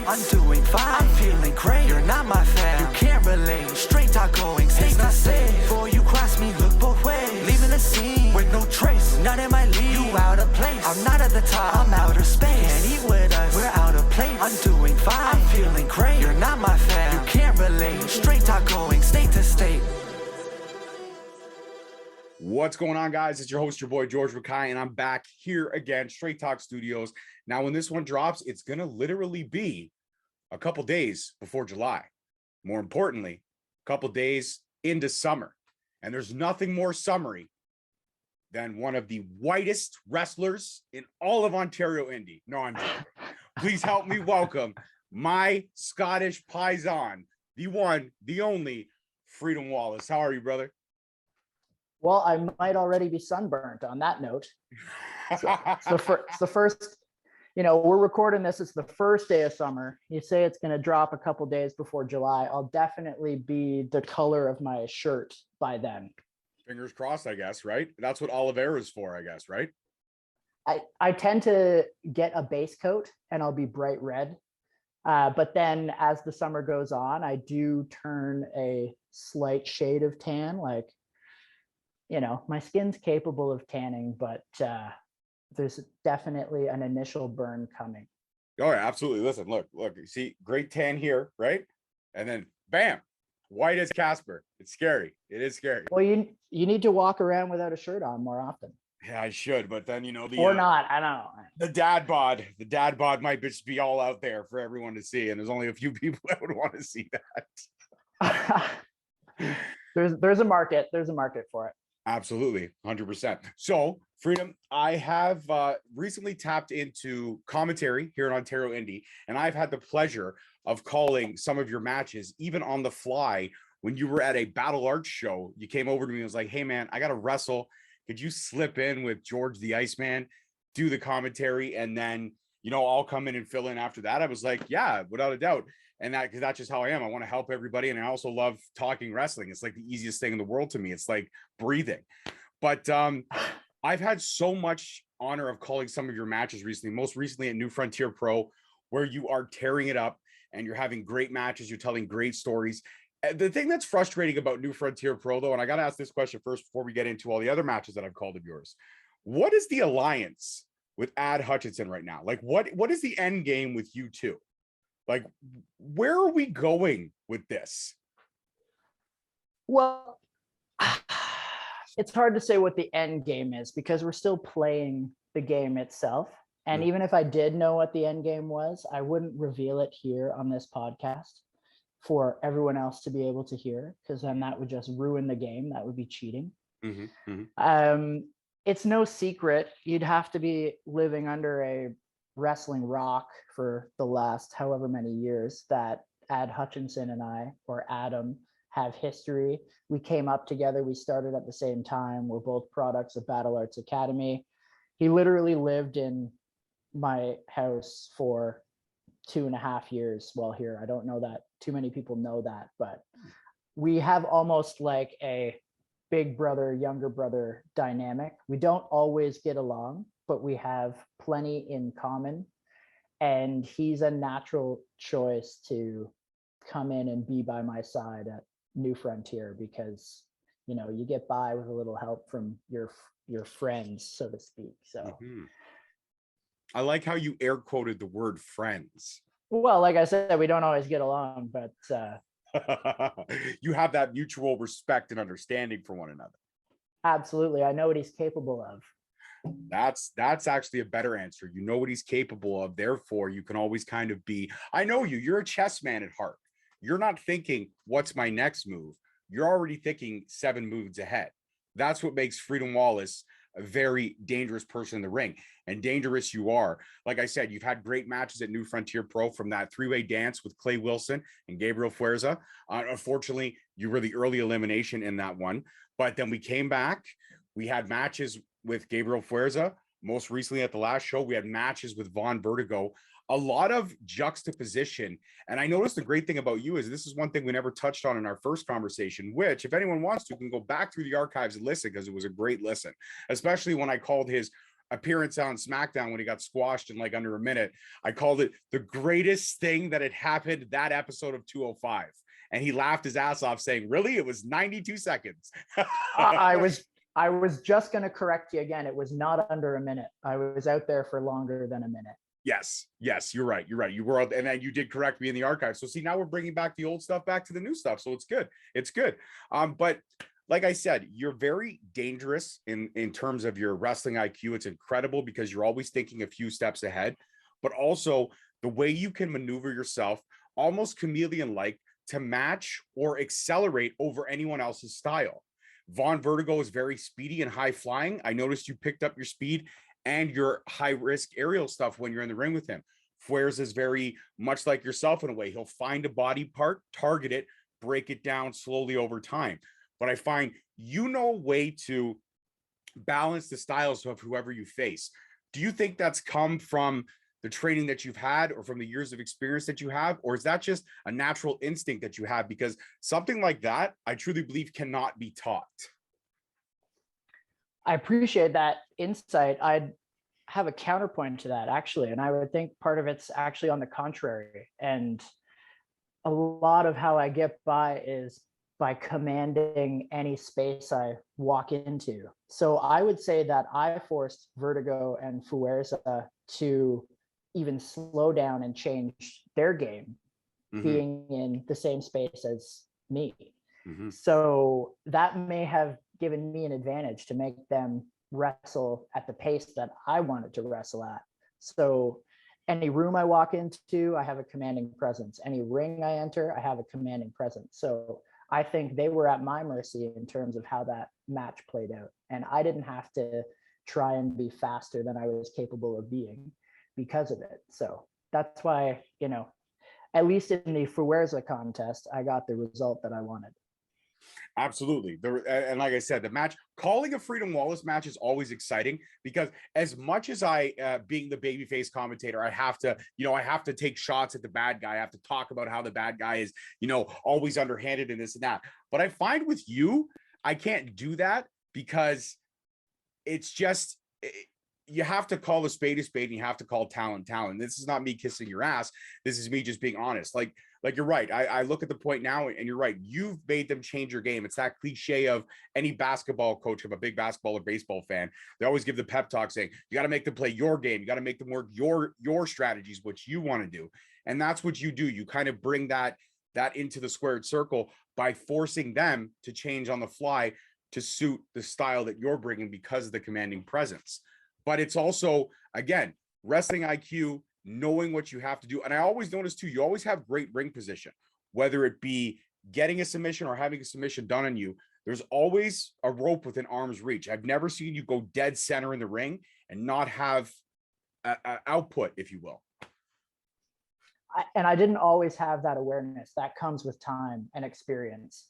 place. I'm doing fine, I'm feeling great. You're not my fan, you can't relate. Straight talk going, stay not safe. Before you cross me, look both ways. Leaving the scene with no trace. None in my league, you out of place. I'm not at the top, I'm outer space. Can't eat with us, we're out of place. I'm doing fine, I'm feeling great. You're not my fan, you can't relate. Straight talk going, state to state. What's going on, guys? It's your host, your boy, George McRae, and I'm back here again, Straight Talk Studios. Now, when this one drops, it's going to literally be a couple days before July. More importantly, a couple days into summer. And there's nothing more summery than one of the whitest wrestlers in all of Ontario Indie. No, I'm joking. Please help me welcome my Scottish paisan, the one, the only, Freedome Wallace. How are you, brother? Well, I might already be sunburnt on that note. So it's the first, we're recording this. It's the first day of summer. You say it's going to drop a couple days before July. I'll definitely be the color of my shirt by then. Fingers crossed, I guess, right? That's what Oliveira is for, I guess, right? I tend to get a base coat and I'll be bright red. But then as the summer goes on, I do turn a slight shade of tan, like, my skin's capable of tanning, but there's definitely an initial burn coming. Oh, yeah, absolutely. Listen, look, you see, great tan here, right? And then bam, white as Casper. It's scary. It is scary. Well, you need to walk around without a shirt on more often. Yeah, I should, but then, or not, I don't know. The dad bod might just be all out there for everyone to see. And there's only a few people that would want to see that. There's a market for it. Absolutely, 100%. So, Freedome, I have recently tapped into commentary here in Ontario Indie, and I've had the pleasure of calling some of your matches, even on the fly. When you were at a Battle Arts show, you came over to me and was like, hey, man, I got to wrestle. Could you slip in with George the Iceman, do the commentary, and then, I'll come in and fill in after that? I was like, yeah, without a doubt. And because that's just how I am. I want to help everybody. And I also love talking wrestling. It's like the easiest thing in the world to me. It's like breathing. But I've had so much honor of calling some of your matches recently, most recently at New Frontier Pro, where you are tearing it up and you're having great matches. You're telling great stories. The thing that's frustrating about New Frontier Pro, though, and I got to ask this question first before we get into all the other matches that I've called of yours. What is the alliance with Ad Hutchinson right now? Like, what is the end game with you two? Like, where are we going with this? Well, it's hard to say what the end game is because we're still playing the game itself. And even if I did know what the end game was, I wouldn't reveal it here on this podcast for everyone else to be able to hear, because then that would just ruin the game. That would be cheating. It's no secret. You'd have to be living under a wrestling rock for the last however many years that Ad Hutchinson and I, or Adam, have history. We came up together. We started at the same time. We're both products of Battle Arts Academy. He literally lived in my house for 2.5 years while here. I don't know that too many people know that, but we have almost like a big brother, younger brother dynamic. We don't always get along, but we have plenty in common. And he's a natural choice to come in and be by my side at New Frontier because, you get by with a little help from your friends, so to speak. So I like how you air quoted the word friends. Well, like I said, we don't always get along, but you have that mutual respect and understanding for one another. Absolutely. I know what he's capable of. That's actually a better answer. You know what he's capable of. Therefore, you can always kind of be, I know you're a chess man at heart. You're not thinking, what's my next move? You're already thinking 7 moves ahead. That's what makes Freedome Wallace a very dangerous person in the ring, and dangerous you are. Like I said, you've had great matches at New Frontier Pro, from that 3-way dance with Clay Wilson and Gabriel Fuerza. Unfortunately, you were the early elimination in that one, but then we came back. We had matches with Gabriel Fuerza. Most recently at the last show, we had matches with Von Vertigo. A lot of juxtaposition. And I noticed the great thing about you is this is one thing we never touched on in our first conversation, which if anyone wants to can go back through the archives and listen, because it was a great listen, especially when I called his appearance on SmackDown when he got squashed in like under a minute. I called it the greatest thing that had happened that episode of 205. And he laughed his ass off saying, really? It was 92 seconds. I was just going to correct you again. It was not under a minute. I was out there for longer than a minute. Yes, you're right. You were, and then you did correct me in the archive. So see, now we're bringing back the old stuff back to the new stuff. So it's good. It's good. But like I said, you're very dangerous in terms of your wrestling IQ. It's incredible because you're always thinking a few steps ahead, but also the way you can maneuver yourself, almost chameleon-like, to match or accelerate over anyone else's style. Von Vertigo is very speedy and high flying. I noticed you picked up your speed and your high risk aerial stuff when you're in the ring with him. Fuerza is very much like yourself in a way. He'll find a body part, target it, break it down slowly over time. But I find you know a way to balance the styles of whoever you face. Do you think that's come from the training that you've had or from the years of experience that you have? Or is that just a natural instinct that you have? Because something like that, I truly believe, cannot be taught. I appreciate that insight. I'd have a counterpoint to that, actually. And I would think part of it's actually on the contrary. And a lot of how I get by is by commanding any space I walk into. So I would say that I forced Vertigo and Fuerza to even slow down and change their game, being in the same space as me. So that may have given me an advantage to make them wrestle at the pace that I wanted to wrestle at. So any room I walk into, I have a commanding presence. Any ring I enter, I have a commanding presence. So I think they were at my mercy in terms of how that match played out. And I didn't have to try and be faster than I was capable of being because of it. So that's why, you know, at least in the Fuerza contest, I got the result that I wanted. Absolutely. And like I said, the match, calling a Freedom Wallace match is always exciting because as much as I, being the babyface commentator, I have to take shots at the bad guy. I have to talk about how the bad guy is, always underhanded and this and that. But I find with you, I can't do that because it's just, you have to call a spade and you have to call talent. This is not me kissing your ass. This is me just being honest. Like you're right. I look at the point now and you're right. You've made them change your game. It's that cliche of any basketball coach, of a big basketball or baseball fan. They always give the pep talk saying, you got to make them play your game. You got to make them work your strategies, what you want to do. And that's what you do. You kind of bring that into the squared circle by forcing them to change on the fly to suit the style that you're bringing because of the commanding presence. But it's also, again, wrestling IQ, knowing what you have to do. And I always notice too, you always have great ring position, whether it be getting a submission or having a submission done on you. There's always a rope within arm's reach. I've never seen you go dead center in the ring and not have a output, if you will. And I didn't always have that awareness. That comes with time and experience.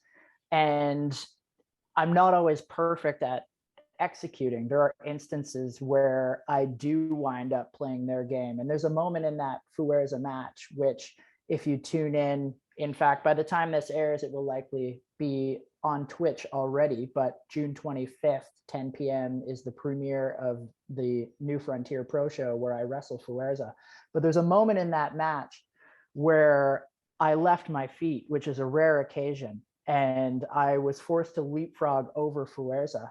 And I'm not always perfect at executing. There are instances where I do wind up playing their game. And there's a moment in that Fuerza match, which if you tune in fact, by the time this airs, it will likely be on Twitch already, but June 25th, 10 p.m. is the premiere of the New Frontier Pro Show where I wrestle Fuerza. But there's a moment in that match where I left my feet, which is a rare occasion. And I was forced to leapfrog over Fuerza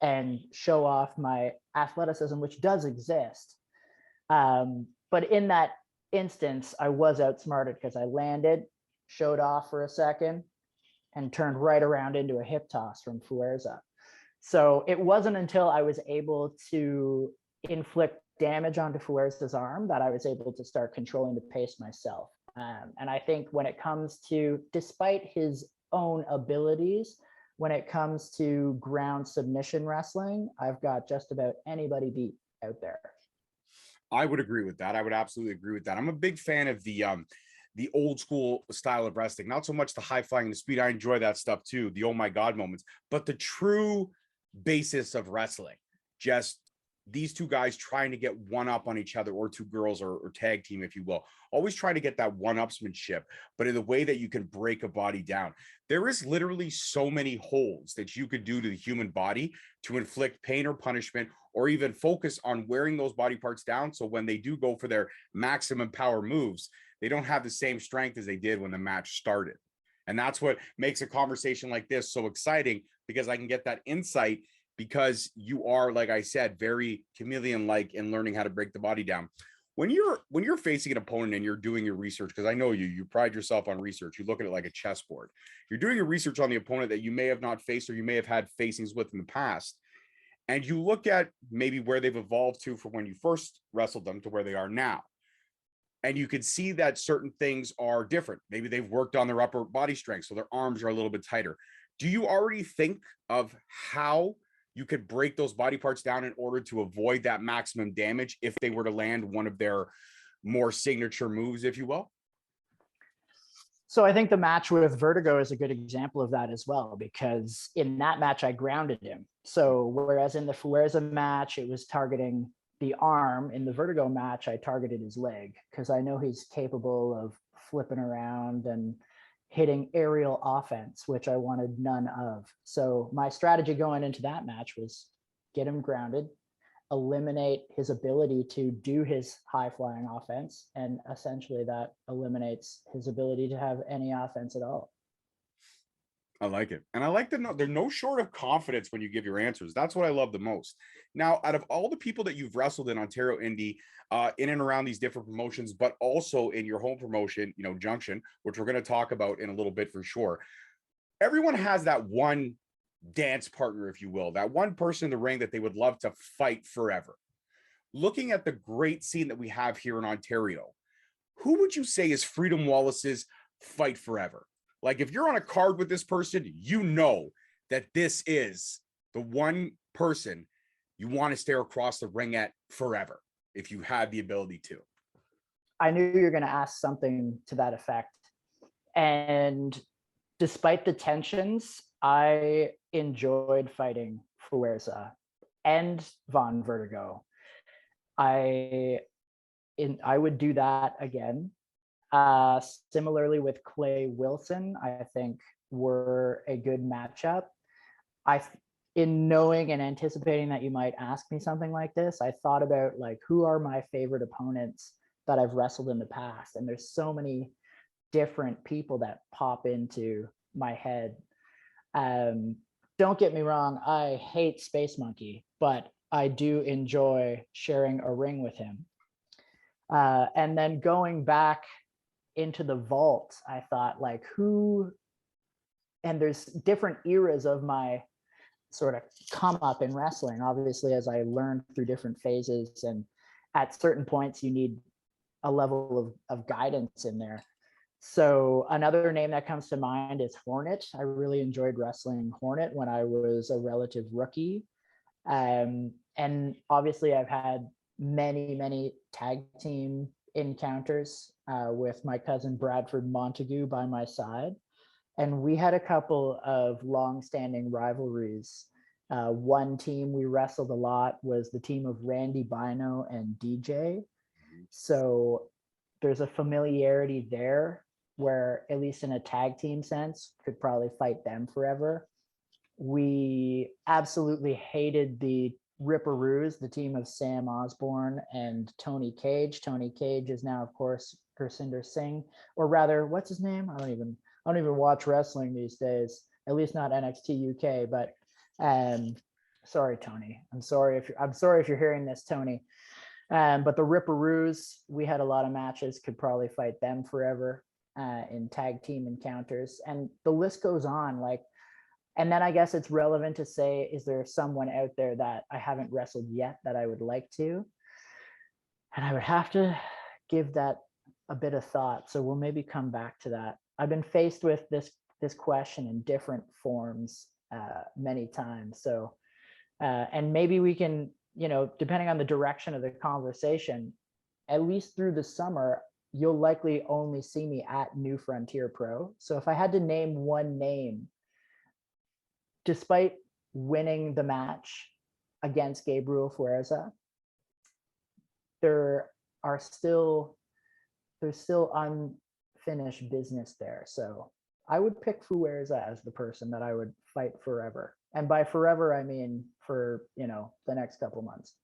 and show off my athleticism, which does exist. But in that instance, I was outsmarted because I landed, showed off for a second, and turned right around into a hip toss from Fuerza. So it wasn't until I was able to inflict damage onto Fuerza's arm that I was able to start controlling the pace myself. And I think when it comes to, despite his own abilities, when it comes to ground submission wrestling, I've got just about anybody beat out there. I would agree with that. I would absolutely agree with that. I'm a big fan of the old school style of wrestling, not so much the high flying and the speed. I enjoy that stuff too, the oh my God moments, but the true basis of wrestling, just these two guys trying to get one up on each other, or two girls or tag team, if you will, always trying to get that one-upsmanship, but in the way that you can break a body down. There is literally so many holds that you could do to the human body to inflict pain or punishment or even focus on wearing those body parts down. So when they do go for their maximum power moves, they don't have the same strength as they did when the match started. And that's what makes a conversation like this so exciting, because I can get that insight, because you are, like I said, very chameleon-like in learning how to break the body down. When you're facing an opponent and you're doing your research, because I know you pride yourself on research, you look at it like a chessboard. You're doing your research on the opponent that you may have not faced or you may have had facings with in the past, and you look at maybe where they've evolved to from when you first wrestled them to where they are now. And you could see that certain things are different. Maybe they've worked on their upper body strength, so their arms are a little bit tighter. Do you already think of how you could break those body parts down in order to avoid that maximum damage if they were to land one of their more signature moves, if you will? So I think the match with Vertigo is a good example of that as well, because in that match I grounded him. So whereas in the Fuerza match it was targeting the arm, in the Vertigo match I targeted his leg, because I know he's capable of flipping around and hitting aerial offense, which I wanted none of. So my strategy going into that match was get him grounded, eliminate his ability to do his high flying offense, and essentially that eliminates his ability to have any offense at all. I like it. And I like that they're no short of confidence when you give your answers. That's what I love the most. Now, out of all the people that you've wrestled in Ontario Indie, in and around these different promotions, but also in your home promotion, Junction, which we're going to talk about in a little bit for sure, everyone has that one dance partner, if you will, that one person in the ring that they would love to fight forever. Looking at the great scene that we have here in Ontario, who would you say is Freedom Wallace's fight forever? Like, if you're on a card with this person, you know that this is the one person you want to stare across the ring at forever, if you have the ability to. I knew you were going to ask something to that effect. And despite the tensions, I enjoyed fighting Fuerza and Von Vertigo. I would do that again. Similarly with Clay Wilson, I think were a good matchup. In knowing and anticipating that you might ask me something like this, I thought about like, who are my favorite opponents that I've wrestled in the past? And there's so many different people that pop into my head. Don't get me wrong, I hate Space Monkey, but I do enjoy sharing a ring with him. And then going back into the vault, I thought like, and there's different eras of my sort of come up in wrestling, obviously, as I learned through different phases, and at certain points you need a level of guidance in there. So another name that comes to mind is Hornet. I really enjoyed wrestling Hornet when I was a relative rookie. And obviously I've had many tag team encounters with my cousin Bradford Montague by my side. And we had a couple of long-standing rivalries. One team we wrestled a lot was the team of Randy Bino and DJ. So there's a familiarity there where, at least in a tag team sense, could probably fight them forever. We absolutely hated the Ripperoos, the team of Sam Osborne and Tony Cage. Tony Cage is now, of course, Gursinder Singh, or rather, what's his name? I don't even watch wrestling these days, at least not NXT UK. But sorry, Tony. I'm sorry if you're hearing this, Tony. But the Ripperoos, we had a lot of matches, could probably fight them forever in tag team encounters, and the list goes on. Like, and then I guess it's relevant to say, is there someone out there that I haven't wrestled yet that I would like to? And I would have to give that a bit of thought. So we'll maybe come back to that. I've been faced with this question in different forms many times. So, and maybe we can, depending on the direction of the conversation, at least through the summer, you'll likely only see me at New Frontier Pro. So if I had to name one name, despite winning the match against Gabriel Fuerza, there's still unfinished business there. So I would pick Fuerza as the person that I would fight forever. And by forever, I mean for, the next couple months.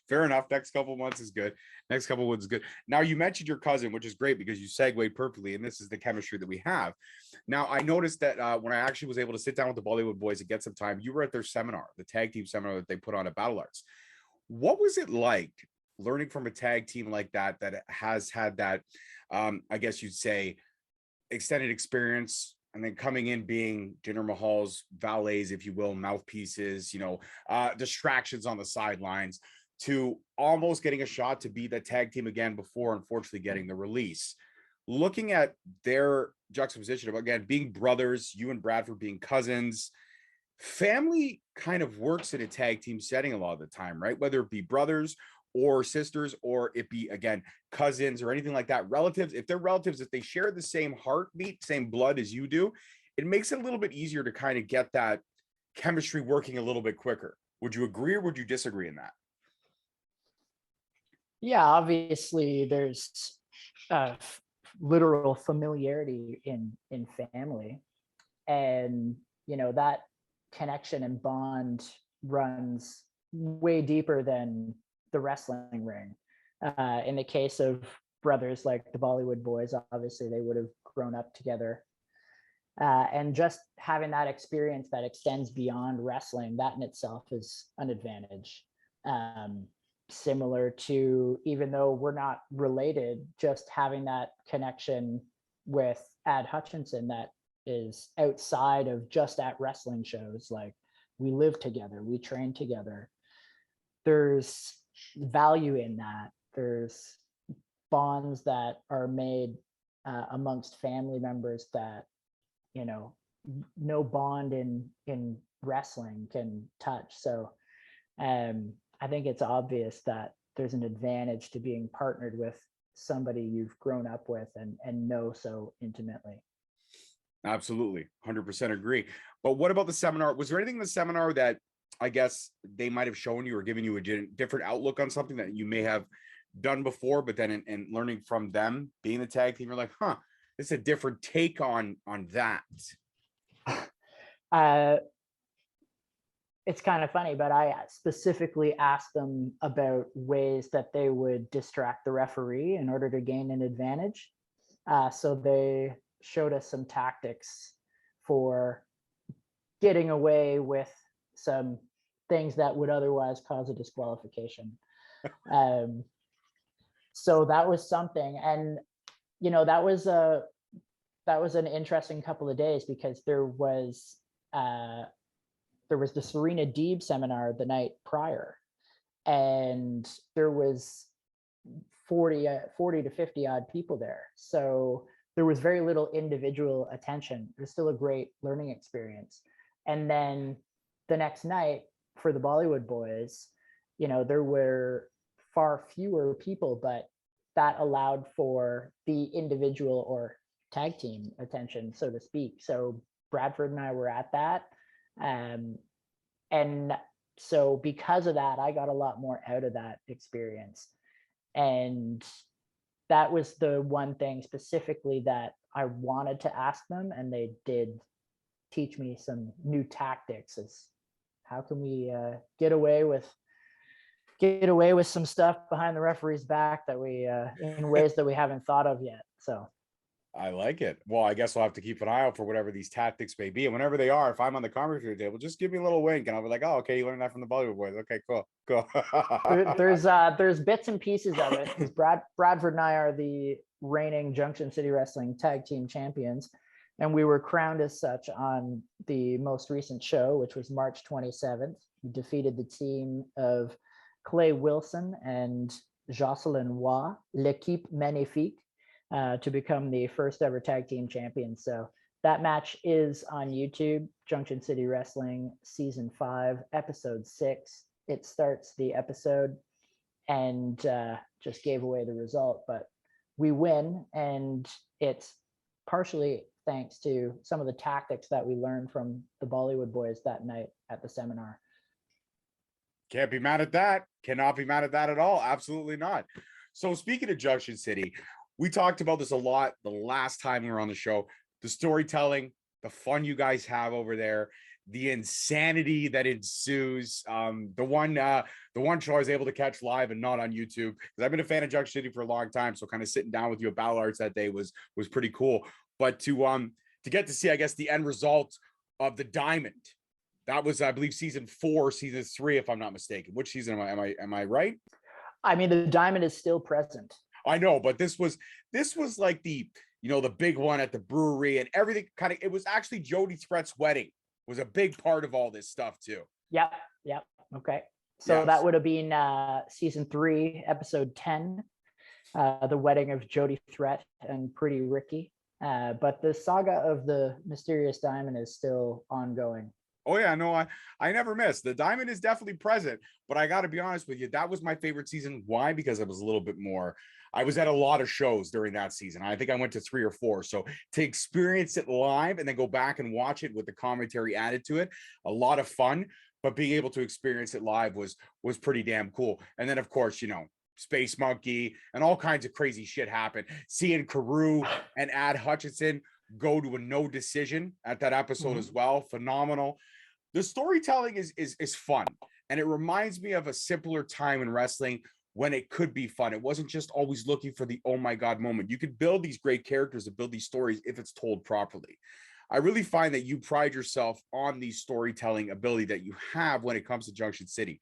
Fair enough. Next couple months is good. Next couple months is good. Now, you mentioned your cousin, which is great because you segued perfectly, and this is the chemistry that we have. Now, I noticed that when I actually was able to sit down with the Bollywood boys and get some time, you were at their seminar, the tag team seminar that they put on at Battle Arts. What was it like learning from a tag team like that has had that, I guess you'd say, extended experience, and then coming in being Jinder Mahal's valets, if you will, mouthpieces, distractions on the sidelines, to almost getting a shot to be the tag team again before unfortunately getting the release? Looking at their juxtaposition of, again, being brothers, you and Bradford being cousins, family kind of works in a tag team setting a lot of the time, right? Whether it be brothers or sisters, or it be, again, cousins or anything like that, relatives. If they're relatives, if they share the same heartbeat, same blood as you do, it makes it a little bit easier to kind of get that chemistry working a little bit quicker. Would you agree or would you disagree in that? Yeah, obviously there's literal familiarity in family, and that connection and bond runs way deeper than the wrestling ring. In the case of brothers like the Bollywood boys, obviously they would have grown up together, and just having that experience that extends beyond wrestling, that in itself is an advantage. Similar to, even though we're not related, just having that connection with Ad Hutchinson that is outside of just at wrestling shows. Like, we live together, we train together. There's value in that. There's bonds that are made amongst family members that no bond in wrestling can touch. So I think it's obvious that there's an advantage to being partnered with somebody you've grown up with and know so intimately. Absolutely. 100% agree. But what about the seminar? Was there anything in the seminar that I guess they might have shown you or given you a different outlook on something that you may have done before, but then in learning from them being the tag team, you're like, this is a different take on that? It's kind of funny, but I specifically asked them about ways that they would distract the referee in order to gain an advantage. So they showed us some tactics for getting away with some things that would otherwise cause a disqualification. So that was something. And, that was an interesting couple of days, because there was the Serena Deeb seminar the night prior, and there was 40 to 50 odd people there. So there was very little individual attention. It was still a great learning experience. And then the next night for the Bollywood boys, there were far fewer people, but that allowed for the individual or tag team attention, so to speak. So Bradford and I were at that. And so because of that, I got a lot more out of that experience. And that was the one thing specifically that I wanted to ask them, and they did teach me some new tactics. Is how can we get away with some stuff behind the referee's back that we in ways that we haven't thought of yet. So I like it. Well, I guess I'll have to keep an eye out for whatever these tactics may be. And whenever they are, if I'm on the commentary table, just give me a little wink and I'll be like, oh, okay, you learned that from the Bollywood boys. Okay, cool. There's bits and pieces of it, because Bradford and I are the reigning Junction City Wrestling Tag Team Champions, and we were crowned as such on the most recent show, which was March 27th. We defeated the team of Clay Wilson and Jocelyn Waugh, L'équipe magnifique, to become the first ever tag team champions. So that match is on YouTube, Junction City Wrestling Season 5, Episode 6. It starts the episode and just gave away the result, but we win, and it's partially thanks to some of the tactics that we learned from the Bollywood boys that night at the seminar. Can't be mad at that. Cannot be mad at that at all. Absolutely not. So speaking of Junction City, we talked about this a lot the last time we were on the show, the storytelling, the fun you guys have over there, the insanity that ensues. The one show I was able to catch live and not on YouTube, because I've been a fan of Junction City for a long time. So kind of sitting down with you at Battle Arts that day was pretty cool. But to get to see, I guess, the end result of the Diamond. That was, I believe, season 4, season 3, if I'm not mistaken. Which season am I right? I mean, the Diamond is still present. I know, but this was like the, you know, the big one at the brewery and everything. Kind of, it was actually Jody Threat's wedding was a big part of all this stuff too. Yep. Okay. So Yes. that would have been season 3, episode 10, the wedding of Jody Threat and Pretty Ricky. But the saga of the mysterious Diamond is still ongoing. Oh yeah, no, I never miss. The Diamond is definitely present, but I got to be honest with you, that was my favorite season. Why? Because it was a little bit more. I was at a lot of shows during that season. I think I went to 3 or 4. So to experience it live and then go back and watch it with the commentary added to it, a lot of fun. But being able to experience it live was pretty damn cool. And then of course, you know, Space Monkey and all kinds of crazy shit happened. Seeing Carew and Ad Hutchinson go to a no decision at that episode as well. Phenomenal. The storytelling is fun, and it reminds me of a simpler time in wrestling when it could be fun. It wasn't just always looking for the oh my god moment. You could build these great characters and build these stories if it's told properly. I really find that you pride yourself on the storytelling ability that you have when it comes to Junction City.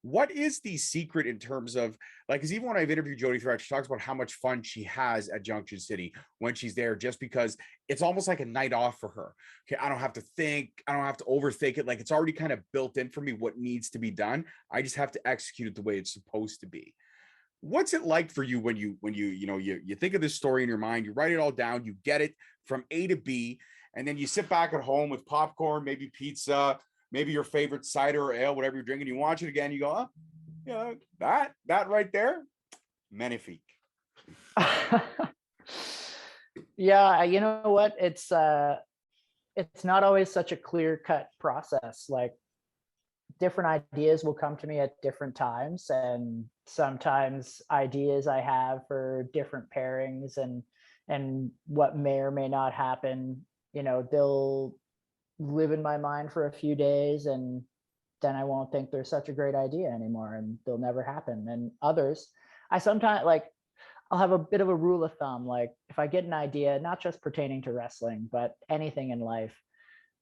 What is the secret in terms of, like, because even when I've interviewed Jody Threat, she talks about how much fun she has at Junction City when she's there, just because it's almost like a night off for her. Okay, I don't have to think, I don't have to overthink it. Like, it's already kind of built in for me what needs to be done. I just have to execute it the way it's supposed to be. What's it like for you when you think of this story in your mind, you write it all down, you get it from A to B, and then you sit back at home with popcorn, maybe pizza, maybe your favorite cider or ale, whatever you're drinking, you watch it again, you go, oh, yeah, that right there, magnifique. Yeah, you know what? It's not always such a clear-cut process. Like, different ideas will come to me at different times, and sometimes ideas I have for different pairings and what may or may not happen, you know, they'll live in my mind for a few days, and then I won't think they're such a great idea anymore, and they'll never happen. And others, I sometimes, like, I'll have a bit of a rule of thumb. Like, if I get an idea, not just pertaining to wrestling, but anything in life,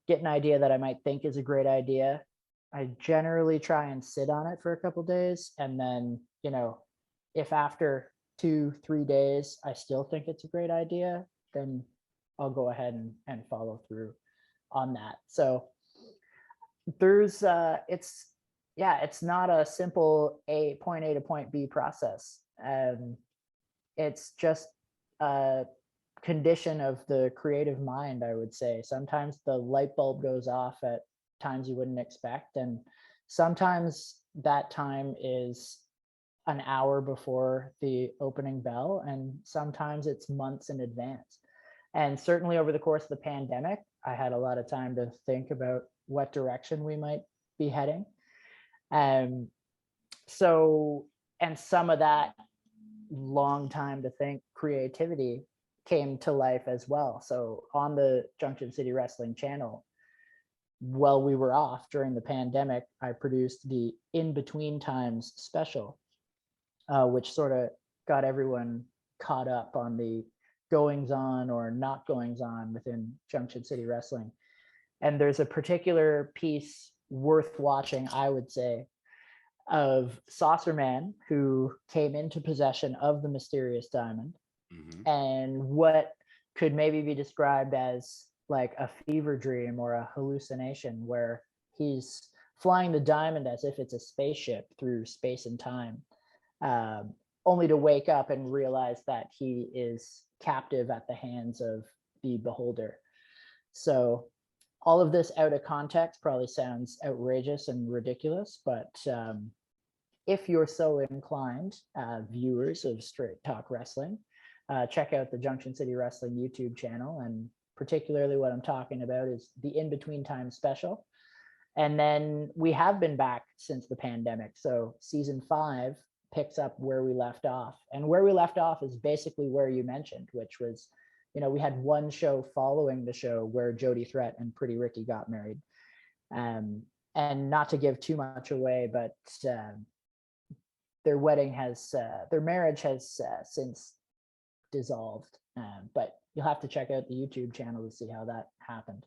get an idea that I might think is a great idea, I generally try and sit on it for a couple days. And then, you know, if after 2-3 days I still think it's a great idea, then I'll go ahead and follow through on that. So there's it's not a simple point A to point B process. It's just a condition of the creative mind, I would say. Sometimes the light bulb goes off at times you wouldn't expect, and sometimes that time is an hour before the opening bell, and sometimes it's months in advance. And certainly over the course of the pandemic, I had a lot of time to think about what direction we might be heading. So, and some of that long time to think creativity came to life as well. So on the Junction City Wrestling channel, while we were off during the pandemic, I produced the In Between Times special, which sort of got everyone caught up on the goings on or not goings on within Junction City Wrestling. And there's a particular piece worth watching, I would say, of Saucer Man, who came into possession of the mysterious diamond, and what could maybe be described as like a fever dream or a hallucination, where he's flying the diamond as if it's a spaceship through space and time, only to wake up and realize that he is captive at the hands of the beholder. So all of this out of context probably sounds outrageous and ridiculous, but if you're so inclined, viewers of Straight Talk Wrestling, check out the Junction City Wrestling YouTube channel. And particularly what I'm talking about is the In Between Time special. And then we have been back since the pandemic. So season 5 picks up where we left off. And where we left off is basically where you mentioned, which was, you know, we had one show following the show where Jody Threat and Pretty Ricky got married. And not to give too much away, but their marriage has since dissolved. But you'll have to check out the YouTube channel to see how that happened.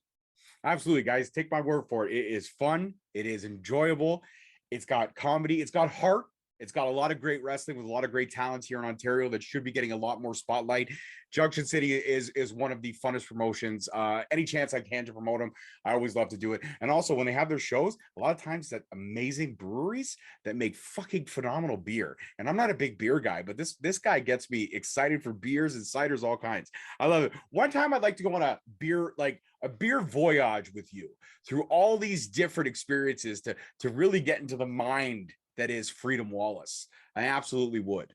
Absolutely, guys. Take my word for it. It is fun. It is enjoyable. It's got comedy. It's got heart. It's got a lot of great wrestling with a lot of great talents here in Ontario that should be getting a lot more spotlight. Junction City is one of the funnest promotions. Any chance I can to promote them, I always love to do it. And also when they have their shows, a lot of times that amazing breweries that make fucking phenomenal beer. And I'm not a big beer guy, but this guy gets me excited for beers and ciders, all kinds. I love it. One time I'd like to go on a beer voyage with you through all these different experiences to really get into the mind that is Freedome Wallace. I absolutely would.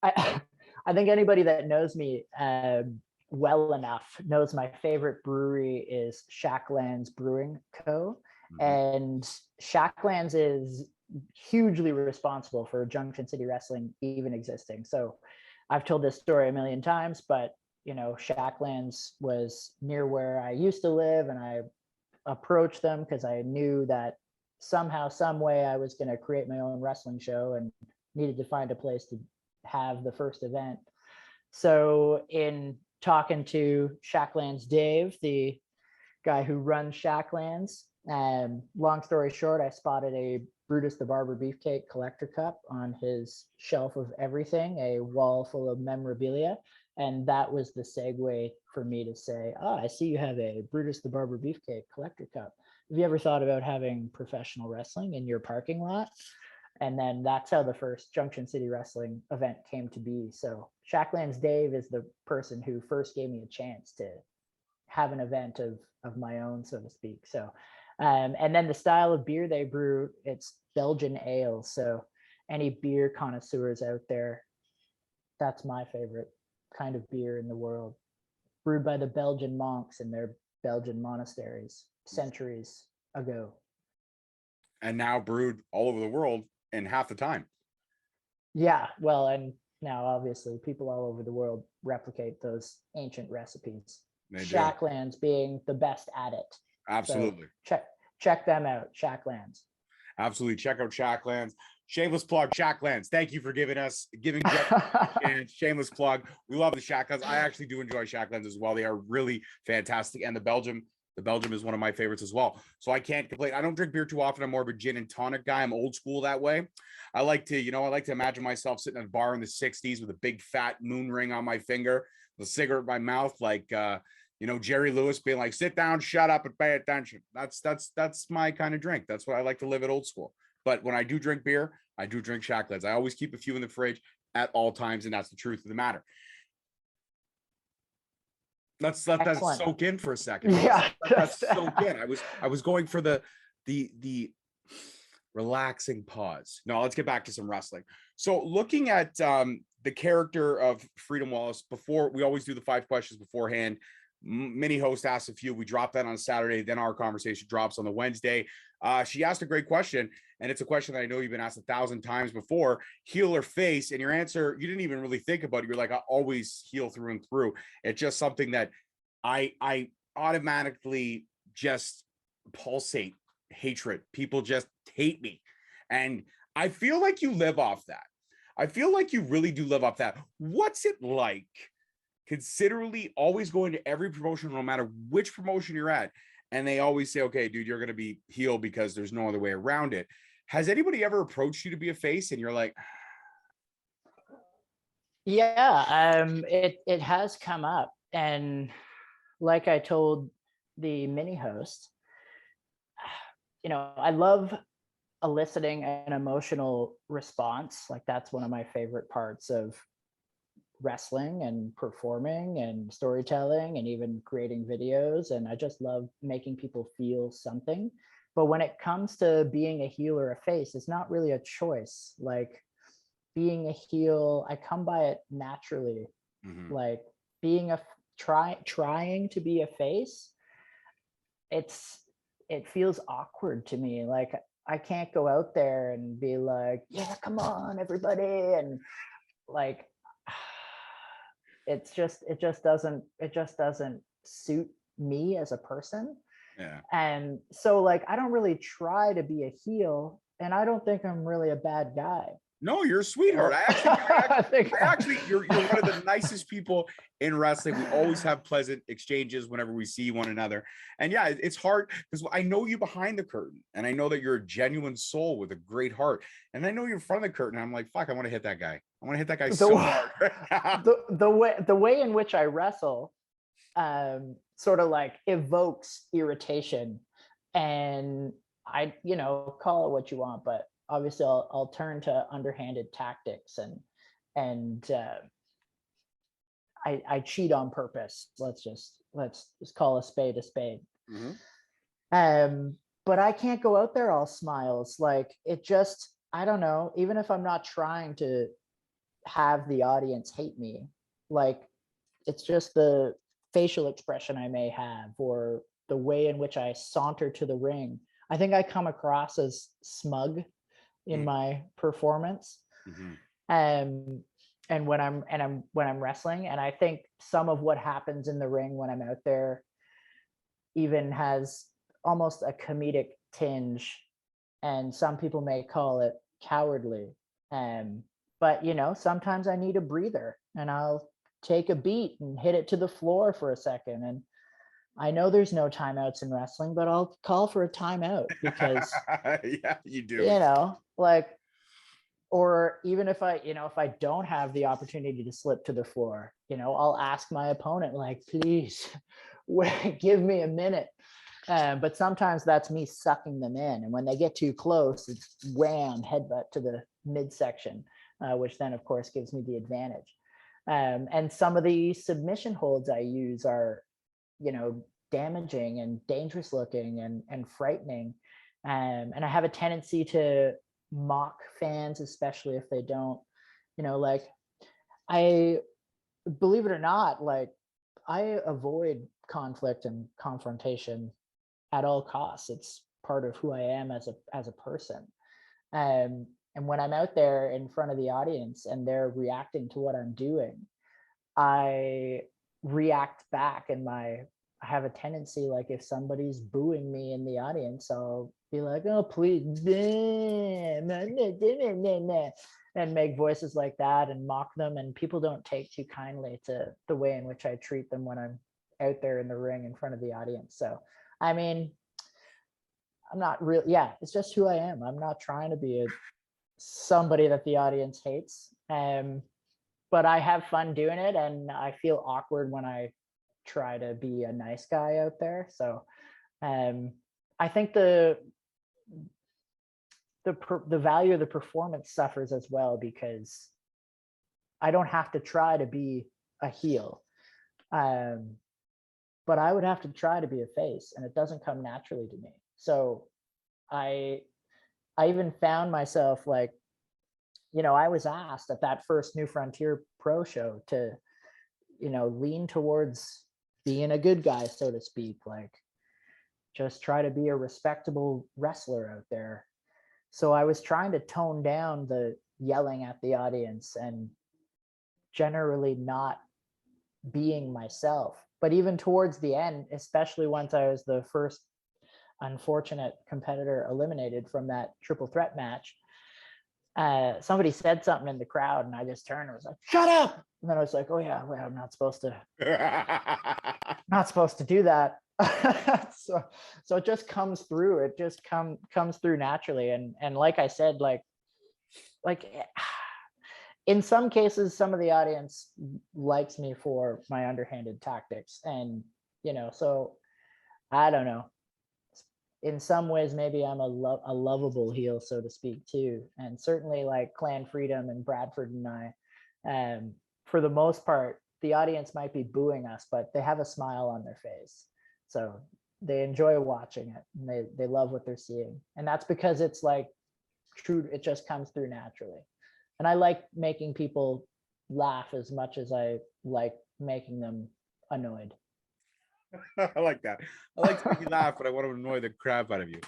I think anybody that knows me well enough knows my favorite brewery is Shacklands Brewing Co. Mm-hmm. And Shacklands is hugely responsible for Junction City Wrestling even existing. So I've told this story a million times, but Shacklands was near where I used to live, and I approached them because I knew that somehow, some way I was going to create my own wrestling show and needed to find a place to have the first event. So in talking to Shacklands Dave, the guy who runs Shacklands, long story short, I spotted a Brutus the Barber Beefcake collector cup on his shelf of everything, a wall full of memorabilia. And that was the segue for me to say, I see you have a Brutus the Barber Beefcake collector cup. Have you ever thought about having professional wrestling in your parking lot? And then that's how the first Junction City Wrestling event came to be. So Shacklands Dave is the person who first gave me a chance to have an event of my own, so to speak. So, and then the style of beer they brew, it's Belgian ale. So any beer connoisseurs out there, that's my favorite kind of beer in the world, brewed by the Belgian monks in their Belgian monasteries centuries ago, and now brewed all over the world in half the time. Yeah, well, and now obviously people all over the world replicate those ancient recipes. Shacklands being the best at it. Absolutely. So check them out, Shacklands. Absolutely, check out Shacklands. Shameless plug, Shacklands. Thank you for giving Jeff a chance. Shameless plug. We love the Shacklands. I actually do enjoy Shacklands as well. They are really fantastic. And the Belgium is one of my favorites as well. So I can't complain. I don't drink beer too often. I'm more of a gin and tonic guy. I'm old school that way. I like to imagine myself sitting at a bar in the 60s with a big fat moon ring on my finger, the cigarette in my mouth, like Jerry Lewis being like, sit down, shut up, and pay attention. That's my kind of drink. That's what I like to live at old school. But when I do drink beer, I do drink Shacklands. I always keep a few in the fridge at all times, and that's the truth of the matter. Let's let that soak in for a second. Yeah, that's soak in. I was going for the relaxing pause. No, let's get back to some wrestling. So looking at the character of Freedome Wallace, before we always do the 5 questions beforehand. Mini host asks a few. We drop that on Saturday. Then our conversation drops on the Wednesday. She asked a great question, and it's a question that I know you've been asked 1,000 times before: heel or face? And your answer, you didn't even really think about it. You're like, I always heel through and through. It's just something that I automatically just pulsate hatred. People just hate me, and I feel like you live off that. I feel like you really do live off that. What's it like? Considerably always going to every promotion, no matter which promotion you're at, and they always say, okay, dude, you're going to be heel because there's no other way around it. Has anybody ever approached you to be a face and you're like, yeah, it has come up. And like I told the mini host, I love eliciting an emotional response. Like that's one of my favorite parts of wrestling and performing and storytelling and even creating videos. And I just love making people feel something. But when it comes to being a heel or a face, it's not really a choice. Like being a heel, I come by it naturally. Mm-hmm. Like being trying to be a face, it feels awkward to me. Like I can't go out there and be like, yeah, come on, everybody. And like, it just doesn't suit me as a person. Yeah. And so like I don't really try to be a heel, and I don't think I'm really a bad guy. No, you're a sweetheart. You're one of the nicest people in wrestling. We always have pleasant exchanges whenever we see one another. And yeah, it's hard because I know you behind the curtain, and I know that you're a genuine soul with a great heart. And I know you're in front of the curtain. And I'm like, fuck, I want to hit that guy. I want to hit that guy so hard. the way in which I wrestle sort of like evokes irritation, and I, call it what you want, but obviously I'll turn to underhanded tactics, and I cheat on purpose. Let's just call a spade a spade. Mm-hmm. But I can't go out there all smiles. Like it just, I don't know, even if I'm not trying to have the audience hate me, like it's just the facial expression I may have, or the way in which I saunter to the ring. I think I come across as smug in my performance. And when I'm wrestling, and I think some of what happens in the ring when I'm out there even has almost a comedic tinge, and some people may call it cowardly. But sometimes I need a breather, and I'll take a beat and hit it to the floor for a second. And I know there's no timeouts in wrestling, but I'll call for a timeout because yeah, you do. Like, or even if I don't have the opportunity to slip to the floor, I'll ask my opponent, like, please give me a minute. But sometimes that's me sucking them in. And when they get too close, it's wham, headbutt to the midsection, which then of course gives me the advantage. And some of the submission holds I use are, damaging and dangerous looking and frightening. And I have a tendency to mock fans, especially if they don't, like, I, believe it or not, like I avoid conflict and confrontation at all costs. It's part of who I am as a person. And when I'm out there in front of the audience and they're reacting to what I'm doing, I react back, and I have a tendency, like if somebody's booing me in the audience, I'll be like, oh, please, and make voices like that and mock them. And people don't take too kindly to the way in which I treat them when I'm out there in the ring in front of the audience. So, I mean, I'm not real. Yeah, it's just who I am. I'm not trying to be somebody that the audience hates. But I have fun doing it, and I feel awkward when I try to be a nice guy out there. So I think the value of the performance suffers as well, because I don't have to try to be a heel, but I would have to try to be a face, and it doesn't come naturally to me. So I even found myself like, I was asked at that first New Frontier Pro show to, lean towards being a good guy, so to speak, like just try to be a respectable wrestler out there. So I was trying to tone down the yelling at the audience and generally not being myself. But even towards the end, especially once I was the first unfortunate competitor eliminated from that triple threat match, somebody said something in the crowd, and I just turned and was like, shut up. And then I was like, oh yeah, well, I'm not supposed to do that. So it just comes through. It just comes through naturally. And like I said, like in some cases, some of the audience likes me for my underhanded tactics. And, so I don't know. In some ways, maybe I'm a lovable heel, so to speak, too. And certainly like Clan Freedom and Bradford and I, for the most part, the audience might be booing us, but they have a smile on their face. So they enjoy watching it, and they love what they're seeing. And that's because it's like true. It just comes through naturally. And I like making people laugh as much as I like making them annoyed. I like that. I like to make you laugh, but I want to annoy the crap out of you.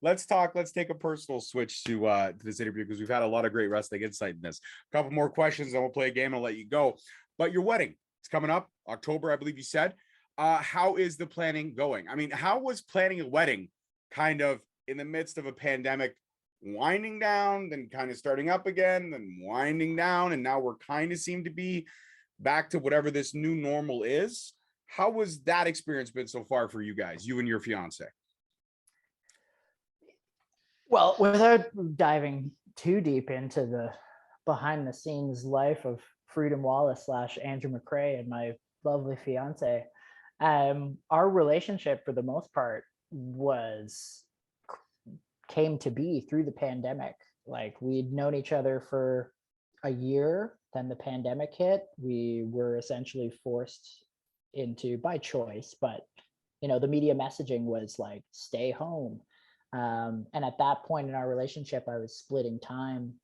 Let's take a personal switch to this interview, because we've had a lot of great wrestling insight in this. A couple more questions, then we'll play a game and I'll let you go. But your wedding, it's coming up October, I believe you said. how is the planning going? I mean, how was planning a wedding kind of in the midst of a pandemic, winding down, then kind of starting up again, then winding down, and now we're kind of seem to be back to whatever this new normal is? How was that experience been so far for you guys, you and your fiance? Well, without diving too deep into the behind the scenes life of Freedom Wallace / Andrew McRae and my lovely fiance, our relationship for the most part came to be through the pandemic. Like, we'd known each other for a year, then the pandemic hit. We were essentially forced into, by choice, but the media messaging was like, stay home. And at that point in our relationship, I was splitting time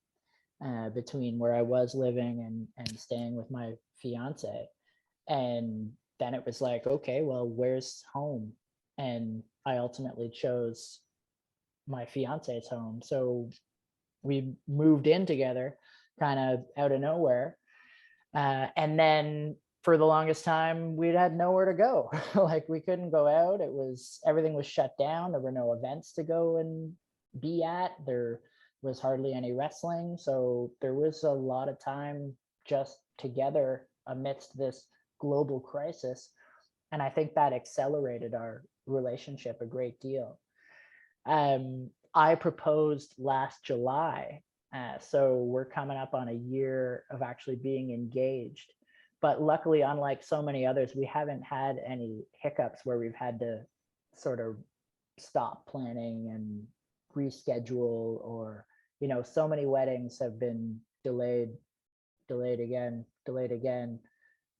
between where I was living and staying with my fiance. And then it was like, okay, well, where's home? And I ultimately chose my fiance's home. So we moved in together kind of out of nowhere. And then for the longest time, we had nowhere to go. Like, we couldn't go out. Everything was shut down. There were no events to go and be at. There was hardly any wrestling. So there was a lot of time just together amidst this global crisis. And I think that accelerated our relationship a great deal. I proposed last July. So we're coming up on a year of actually being engaged. But luckily, unlike so many others, we haven't had any hiccups where we've had to sort of stop planning and reschedule, or, so many weddings have been delayed again,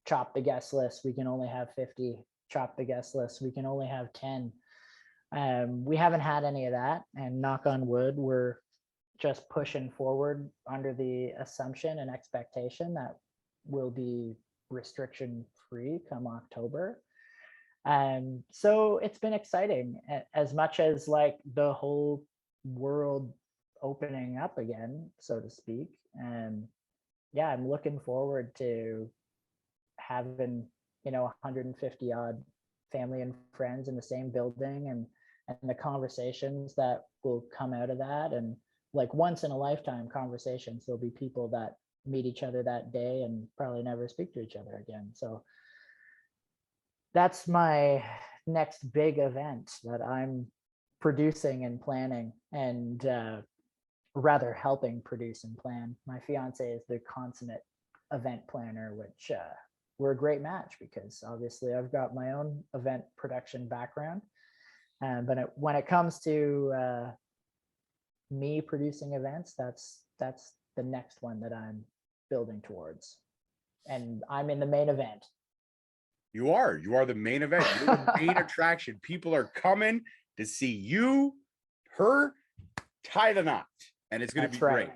chop the guest list. We can only have 50, chop the guest list. We can only have 10. We haven't had any of that, and knock on wood, we're just pushing forward under the assumption and expectation that we'll be restriction free come October. So it's been exciting, as much as like the whole world opening up again, so to speak. And yeah, I'm looking forward to having 150 odd family and friends in the same building, and the conversations that will come out of that, and like once in a lifetime conversations. There'll be people that meet each other that day and probably never speak to each other again. So that's my next big event that I'm producing and planning, and rather helping produce and plan. My fiance is the consummate event planner, which we're a great match, because obviously I've got my own event production background. But when it comes to me producing events, that's the next one that I'm building towards. And I'm in the main event. You are the main event. You're the main attraction. People are coming to see you, her, tie the knot. And it's going to be great.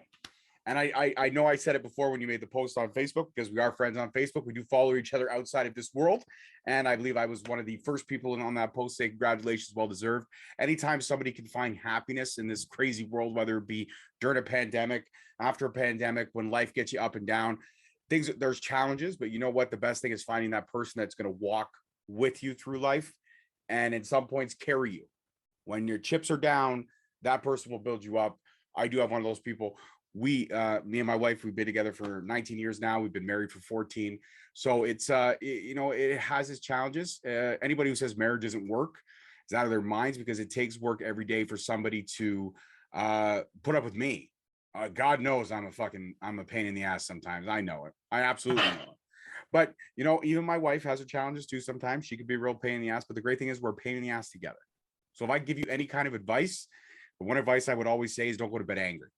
And I know I said it before when you made the post on Facebook, because we are friends on Facebook. We do follow each other outside of this world. And I believe I was one of the first people on that post saying congratulations, well deserved. Anytime somebody can find happiness in this crazy world, whether it be during a pandemic, after a pandemic, when life gets you up and down, there's challenges, but you know what? The best thing is finding that person that's going to walk with you through life, and at some points carry you. When your chips are down, that person will build you up. I do have one of those people. Me and my wife, we've been together for 19 years now. We've been married for 14. So it's, it has its challenges. Anybody who says marriage doesn't work is out of their minds, because it takes work every day for somebody to put up with me. God knows I'm a pain in the ass sometimes. I know it. I absolutely know it. But, even my wife has her challenges too. Sometimes she could be a real pain in the ass, but the great thing is we're a pain in the ass together. So if I give you any kind of advice, the one advice I would always say is don't go to bed angry.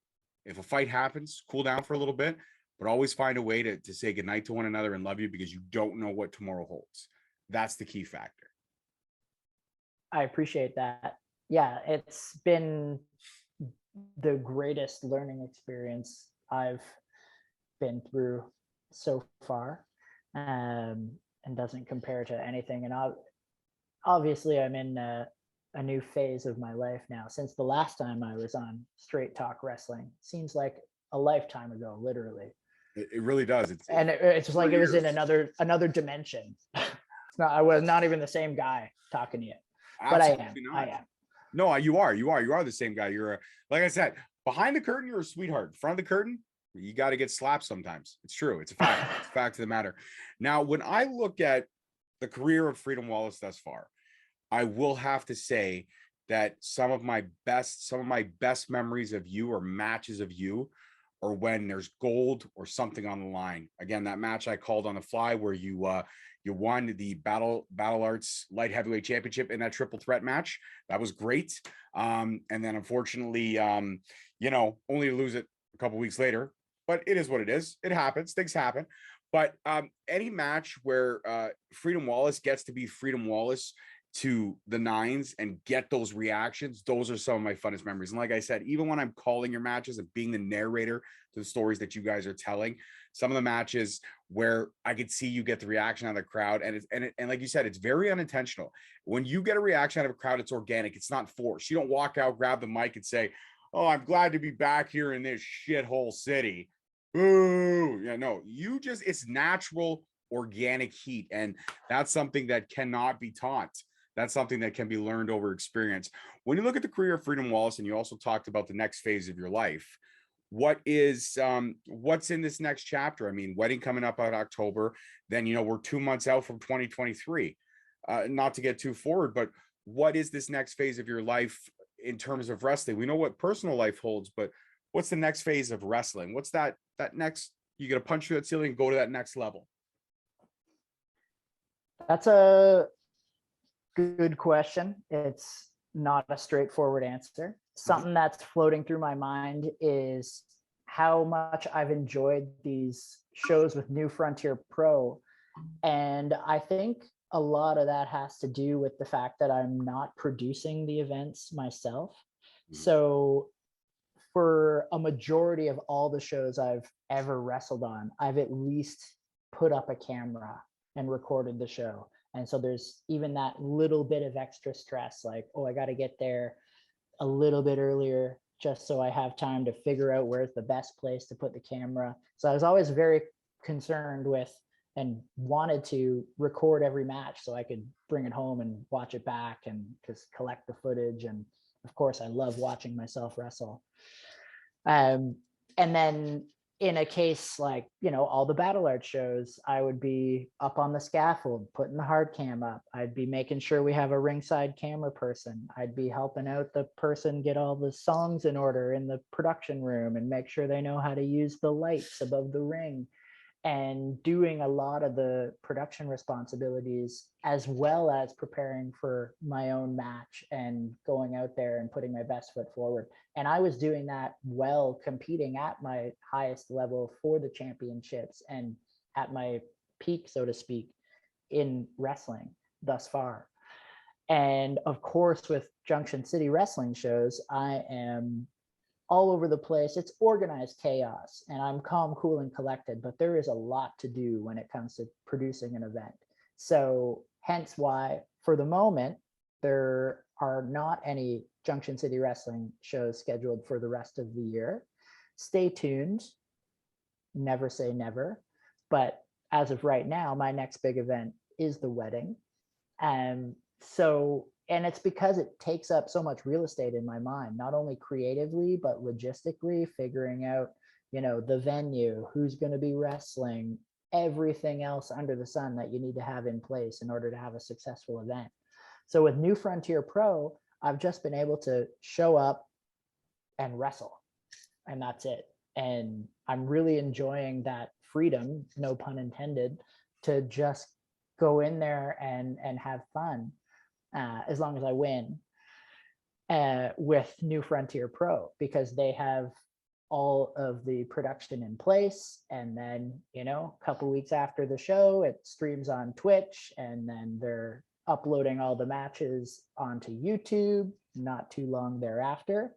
If a fight happens, cool down for a little bit, but always find a way to say goodnight to one another and love you, because you don't know what tomorrow holds. That's the key factor. I appreciate that. Yeah, it's been the greatest learning experience I've been through so far, and doesn't compare to anything. And obviously I'm in a new phase of my life now. Since the last time I was on Straight Talk Wrestling, seems like a lifetime ago, literally. It really does. It's just like it was in another dimension. not, I was not even the same guy talking to you, but Absolutely I not. am. No, you are the same guy. Like I said, behind the curtain, you're a sweetheart. In front of the curtain, you got to get slapped sometimes. It's true. It's a fact. It's a fact of the matter. Now, when I look at the career of Freedom Wallace thus far, I will have to say that some of my best memories of you or matches of you or when there's gold or something on the line. Again, that match I called on the fly where you won the Battle Arts Light Heavyweight Championship in that triple threat match. That was great. And then unfortunately, only to lose it a couple weeks later. But it is what it is. It happens. Things happen. But any match where Freedom Wallace gets to be Freedom Wallace to the nines and get those reactions, those are some of my funnest memories. And like I said, even when I'm calling your matches and being the narrator to the stories that you guys are telling, some of the matches where I could see you get the reaction out of the crowd, and like you said, it's very unintentional. When you get a reaction out of a crowd, it's organic. It's not forced. You don't walk out, grab the mic, and say, "Oh, I'm glad to be back here in this shithole city." Boo! Yeah, no, it's natural, organic heat, and that's something that cannot be taught. That's something that can be learned over experience. When you look at the career of Freedom Wallace, and you also talked about the next phase of your life, what's in this next chapter? I mean, wedding coming up in October, then we're 2 months out from 2023. Not to get too forward, but what is this next phase of your life in terms of wrestling? We know what personal life holds, but what's the next phase of wrestling? What's that next? You got to punch through that ceiling and go to that next level. That's a good question. It's not a straightforward answer. Something that's floating through my mind is how much I've enjoyed these shows with New Frontier Pro. And I think a lot of that has to do with the fact that I'm not producing the events myself. So for a majority of all the shows I've ever wrestled on, I've at least put up a camera and recorded the show. And so there's even that little bit of extra stress, like, oh, I got to get there a little bit earlier just so I have time to figure out where's the best place to put the camera. So I was always very concerned with and wanted to record every match so I could bring it home and watch it back and just collect the footage. And of course, I love watching myself wrestle. And then in a case like, all the Battle Arts shows, I would be up on the scaffold, putting the hard cam up. I'd be making sure we have a ringside camera person. I'd be helping out the person get all the songs in order in the production room and make sure they know how to use the lights above the ring, and doing a lot of the production responsibilities, as well as preparing for my own match and going out there and putting my best foot forward. And I was doing that while competing at my highest level for the championships and at my peak, so to speak, in wrestling thus far. And of course, with Junction City wrestling shows, I am all over the place. It's organized chaos, and I'm calm, cool, and collected, but there is a lot to do when it comes to producing an event. So hence why, for the moment, there are not any Junction City wrestling shows scheduled for the rest of the year. Stay tuned. Never say never. But as of right now, my next big event is the wedding. And it's because it takes up so much real estate in my mind, not only creatively, but logistically, figuring out, the venue, who's going to be wrestling, everything else under the sun that you need to have in place in order to have a successful event. So with New Frontier Pro, I've just been able to show up and wrestle, and that's it. And I'm really enjoying that freedom, no pun intended, to just go in there and have fun. As long as I win with New Frontier Pro, because they have all of the production in place. And then, a couple weeks after the show, it streams on Twitch, and then they're uploading all the matches onto YouTube not too long thereafter.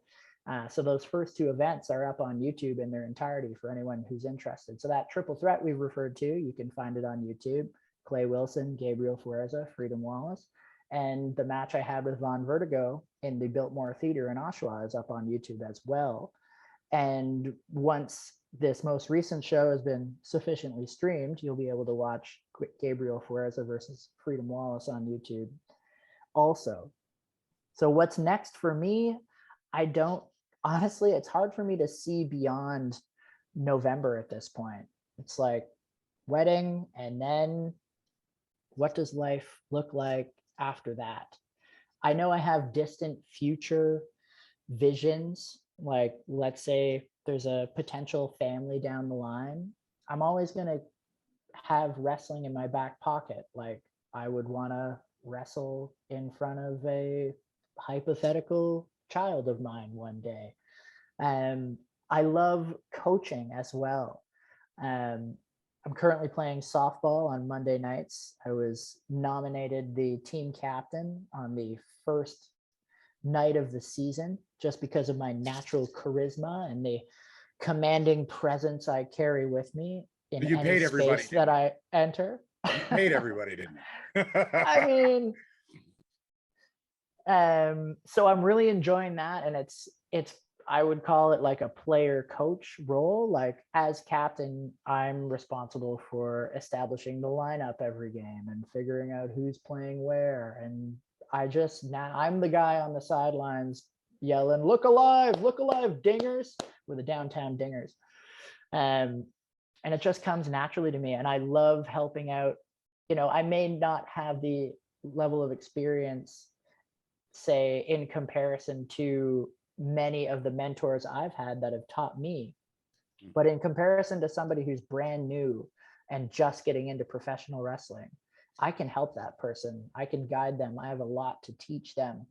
So those first two events are up on YouTube in their entirety for anyone who's interested. So that triple threat we've referred to, you can find it on YouTube. Clay Wilson, Gabriel Fuerza, Freedom Wallace. And the match I had with Von Vertigo in the Biltmore Theater in Oshawa is up on YouTube as well. And once this most recent show has been sufficiently streamed, you'll be able to watch Gabriel Fuerza versus Freedom Wallace on YouTube also. So what's next for me? I don't, honestly, it's hard for me to see beyond November at this point. It's like wedding, and then what does life look like after that? I know I have distant future visions, like let's say there's a potential family down the line. I'm always going to have wrestling in my back pocket. Like I would want to wrestle in front of a hypothetical child of mine one day. I love coaching as well. I'm currently playing softball on Monday nights. I was nominated the team captain on the first night of the season just because of my natural charisma and the commanding presence I carry with me in You any paid everybody, space that I enter. You paid everybody, didn't you? I mean, so I'm really enjoying that, and it's I would call it like a player coach role. Like as captain, I'm responsible for establishing the lineup every game and figuring out who's playing where. And now I'm the guy on the sidelines yelling, look alive, dingers," with the downtown dingers. And it just comes naturally to me. And I love helping out. You know, I may not have the level of experience, say, in comparison to many of the mentors I've had that have taught me. But in comparison to somebody who's brand new and just getting into professional wrestling, I can help that person. I can guide them. I have a lot to teach them.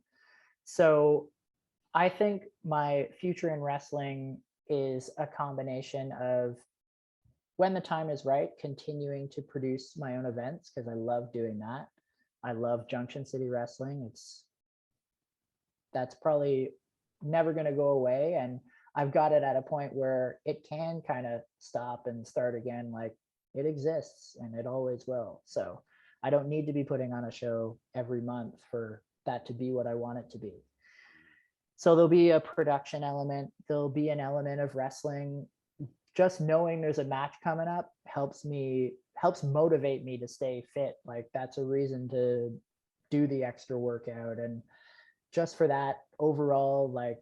So I think my future in wrestling is a combination of, when the time is right, continuing to produce my own events, because I love doing that. I love Junction City Wrestling. That's probably never going to go away. And I've got it at a point where it can kind of stop and start again. Like it exists and it always will. So I don't need to be putting on a show every month for that to be what I want it to be. So there'll be a production element. There'll be an element of wrestling. Just knowing there's a match coming up helps motivate me to stay fit. Like that's a reason to do the extra workout. And just for that overall, like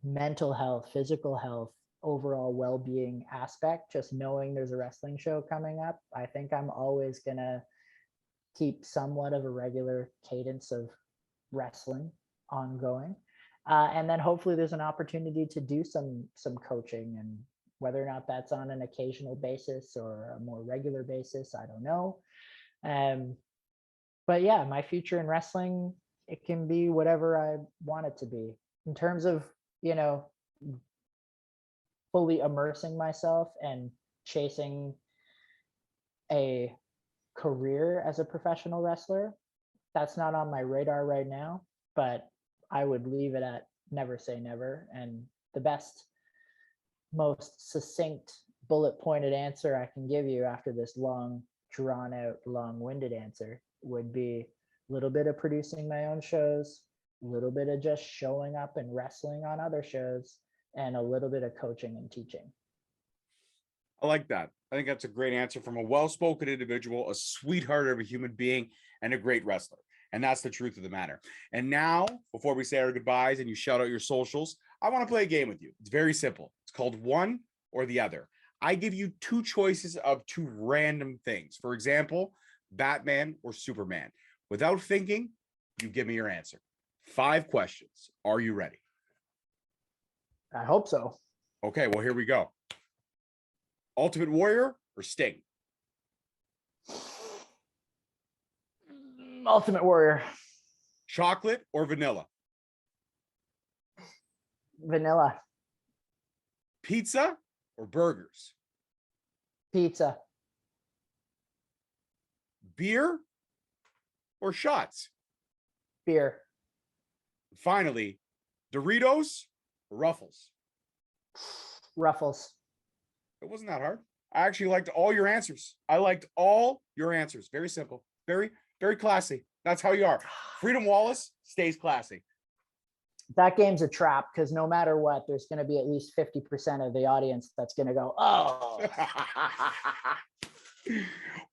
mental health, physical health, overall well-being aspect, just knowing there's a wrestling show coming up, I think I'm always gonna keep somewhat of a regular cadence of wrestling ongoing. And then hopefully there's an opportunity to do some coaching, and whether or not that's on an occasional basis or a more regular basis, I don't know. But yeah, my future in wrestling, it can be whatever I want it to be. In terms of, you know, fully immersing myself and chasing a career as a professional wrestler, that's not on my radar right now, but I would leave it at never say never. And the best, most succinct, bullet pointed answer I can give you after this long, drawn out, long-winded answer would be a little bit of producing my own shows, a little bit of just showing up and wrestling on other shows, and a little bit of coaching and teaching. I like that. I think that's a great answer from a well-spoken individual, a sweetheart of a human being, and a great wrestler. And that's the truth of the matter. And now, before we say our goodbyes and you shout out your socials, I want to play a game with you. It's very simple. It's called One or the Other. I give you two choices of two random things. For example, Batman or Superman. Without thinking, you give me your answer. 5 questions. Are you ready? I hope so. Okay, well, here we go. Ultimate Warrior or Sting? Ultimate Warrior. Chocolate or vanilla? Vanilla. Pizza or burgers? Pizza. Beer or shots? Beer. Finally, Doritos or Ruffles? Ruffles. It wasn't that hard. I actually liked all your answers. I liked all your answers. Very simple. Very, very classy. That's how you are. Freedom Wallace stays classy. that game's a trap because no matter what, there's going to be at least 50% of the audience that's going to go, oh.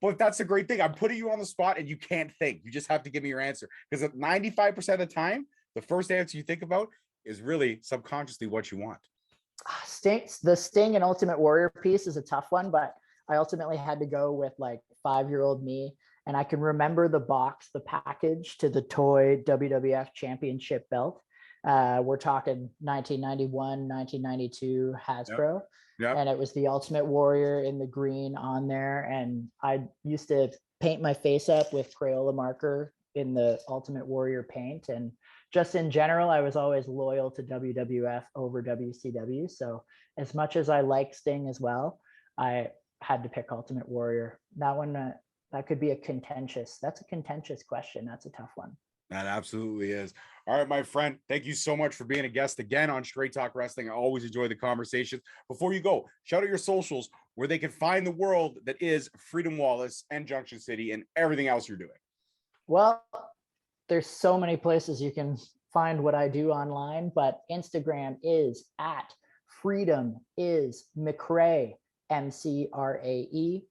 But that's a great thing. I'm putting you on the spot and you can't think. You just have to give me your answer. Because at 95% of the time, the first answer you think about is really subconsciously what you want. The Sting and Ultimate Warrior piece is a tough one, but I ultimately had to go with like 5-year-old me. And I can remember the box, the package to the toy WWF Championship belt. We're talking 1991, 1992 Hasbro. Yep. And it was the Ultimate Warrior in the green on there. And I used to paint my face up with Crayola marker in the Ultimate Warrior paint. And just in general, I was always loyal to WWF over WCW. So as much as I like Sting as well, I had to pick Ultimate Warrior. That one, that could be that's a contentious question. That's a tough one. That absolutely is. All right, my friend, thank you so much for being a guest again on Straight Talk Wrestling. I always enjoy the conversations. Before you go, shout out your socials where they can find the world that is Freedom Wallace and Junction City and everything else you're doing. Well, there's so many places you can find what I do online, but Instagram is at Freedom is McRae, MCRAE.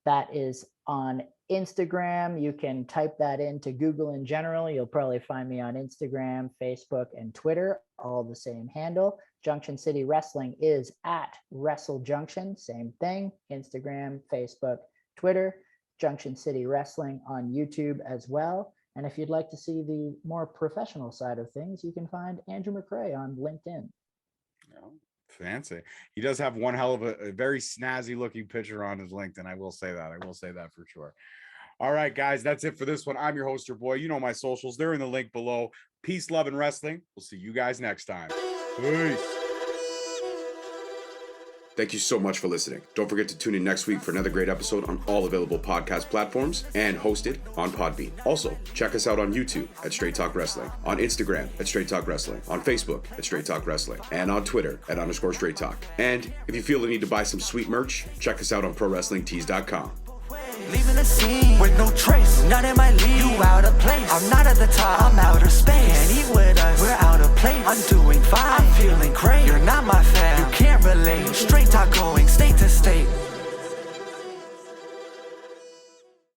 That is on Instagram. You can type that into Google in general. You'll probably find me on Instagram, Facebook, and Twitter, all the same handle. Junction City Wrestling is at Wrestle Junction, same thing. Instagram, Facebook, Twitter. Junction City Wrestling on YouTube as well. And if you'd like to see the more professional side of things, you can find Andrew McRae on LinkedIn. Oh, fancy. He does have one hell of a very snazzy looking picture on his LinkedIn. I will say that for sure. All right, guys, that's it for this one. I'm your host, your boy. You know my socials. They're in the link below. Peace, love, and wrestling. We'll see you guys next time. Peace. Thank you so much for listening. Don't forget to tune in next week for another great episode on all available podcast platforms and hosted on Podbean. Also, check us out on YouTube at Straight Talk Wrestling, on Instagram at Straight Talk Wrestling, on Facebook at Straight Talk Wrestling, and on Twitter at _Straight Talk. And if you feel the need to buy some sweet merch, check us out on ProWrestlingTees.com. Leaving the scene with no trace, not in my league. You out of place. I'm not at the top. I'm outer space. Can't eat with us. We're out of place. I'm doing fine. I'm feeling crazy.